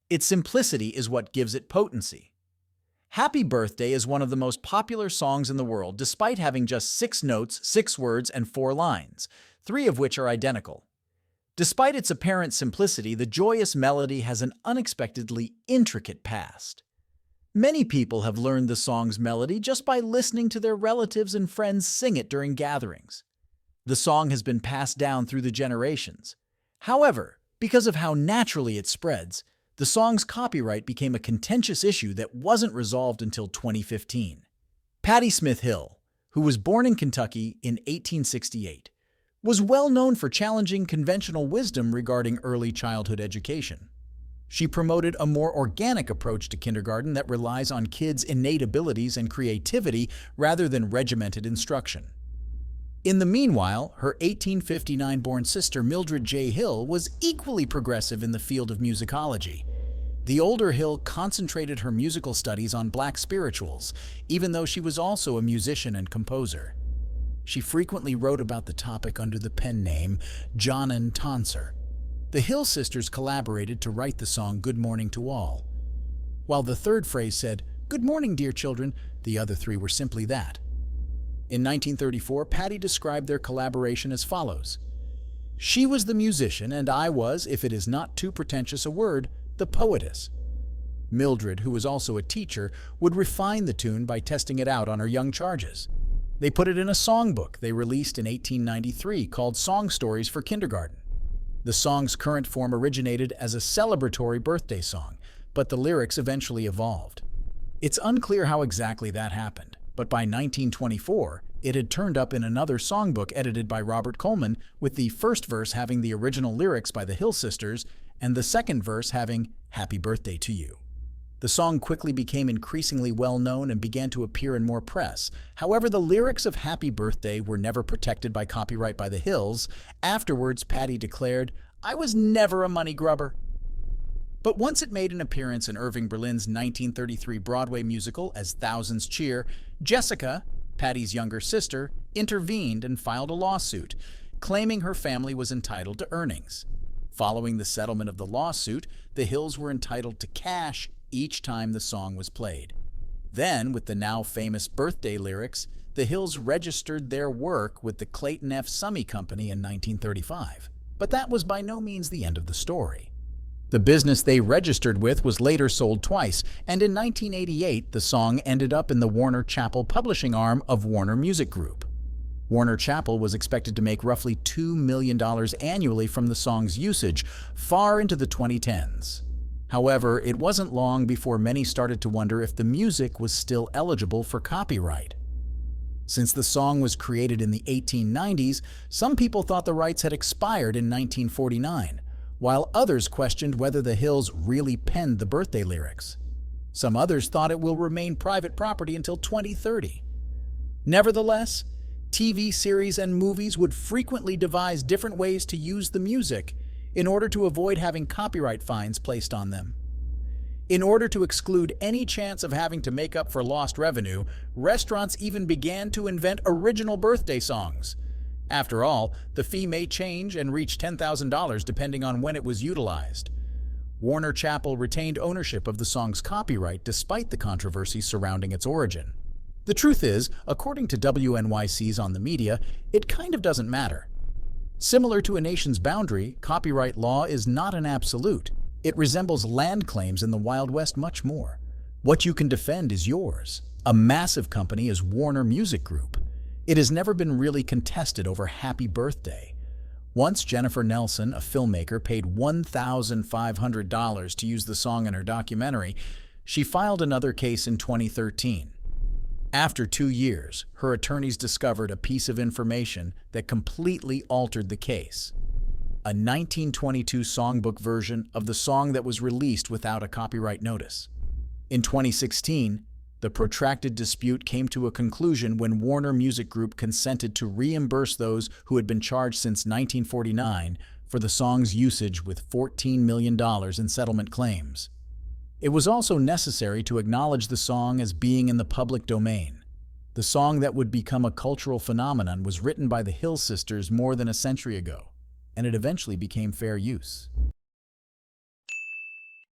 Its simplicity is what gives it potency. Happy Birthday is one of the most popular songs in the world despite having just 6 notes, 6 words, and 4 lines, 3 of which are identical. Despite its apparent simplicity, the joyous melody has an unexpectedly intricate past. Many people have learned the song's melody just by listening to their relatives and friends sing it during gatherings. The song has been passed down through the generations. However, because of how naturally it spreads, the song's copyright became a contentious issue that wasn't resolved until 2015. Patti Smith Hill, who was born in Kentucky in 1868, was well known for challenging conventional wisdom regarding early childhood education. She promoted a more organic approach to kindergarten that relies on kids' innate abilities and creativity rather than regimented instruction. In the meanwhile, her 1859-born sister Mildred J. Hill was equally progressive in the field of musicology. The older Hill concentrated her musical studies on black spirituals, even though she was also a musician and composer. She frequently wrote about the topic under the pen name John Tonser. The Hill sisters collaborated to write the song Good Morning to All. While the third phrase said, "Good morning, dear children," the other 3 were simply that. In 1934, Patti described their collaboration as follows: "She was the musician, and I was, if it is not too pretentious a word, the poetess." Mildred, who was also a teacher, would refine the tune by testing it out on her young charges. They put it in a songbook they released in 1893 called Song Stories for Kindergarten. The song's current form originated as a celebratory birthday song, but the lyrics eventually evolved. It's unclear how exactly that happened, but by 1924, it had turned up in another songbook edited by Robert Coleman, with the first verse having the original lyrics by the Hill sisters and the second verse having "Happy Birthday to You." The song quickly became increasingly well-known and began to appear in more press. However, the lyrics of Happy Birthday were never protected by copyright by the Hills. Afterwards, Patti declared, "I was never a money grubber." But once it made an appearance in Irving Berlin's 1933 Broadway musical As Thousands Cheer, Jessica, Patti's younger sister, intervened and filed a lawsuit, claiming her family was entitled to earnings. Following the settlement of the lawsuit, the Hills were entitled to cash each time the song was played. Then, with the now famous birthday lyrics, the Hills registered their work with the Clayton F. Summy Company in 1935. But that was by no means the end of the story. The business they registered with was later sold twice, and in 1988 the song ended up in the Warner Chappell publishing arm of Warner Music Group. Warner Chappell was expected to make roughly $2 million annually from the song's usage, far into the 2010s. However, it wasn't long before many started to wonder if the music was still eligible for copyright. Since the song was created in the 1890s, some people thought the rights had expired in 1949, while others questioned whether the Hills really penned the birthday lyrics. Some others thought it will remain private property until 2030. Nevertheless, TV series and movies would frequently devise different ways to use the music in order to avoid having copyright fines placed on them. In order to exclude any chance of having to make up for lost revenue, restaurants even began to invent original birthday songs. After all, the fee may change and reach $10,000 depending on when it was utilized. Warner Chappell retained ownership of the song's copyright despite the controversy surrounding its origin. The truth is, according to WNYC's On the Media, it kind of doesn't matter. Similar to a nation's boundary, copyright law is not an absolute. It resembles land claims in the Wild West much more. What you can defend is yours. A massive company is Warner Music Group. It has never been really contested over Happy Birthday. Once Jennifer Nelson, a filmmaker, paid $1,500 to use the song in her documentary. She filed another case in 2013. After 2 years, her attorneys discovered a piece of information that completely altered the case. A 1922 songbook version of the song that was released without a copyright notice. In 2016, the protracted dispute came to a conclusion when Warner Music Group consented to reimburse those who had been charged since 1949 for the song's usage with $14 million in settlement claims. It was also necessary to acknowledge the song as being in the public domain. The song that would become a cultural phenomenon was written by the Hill sisters more than a century ago, and it eventually became fair use.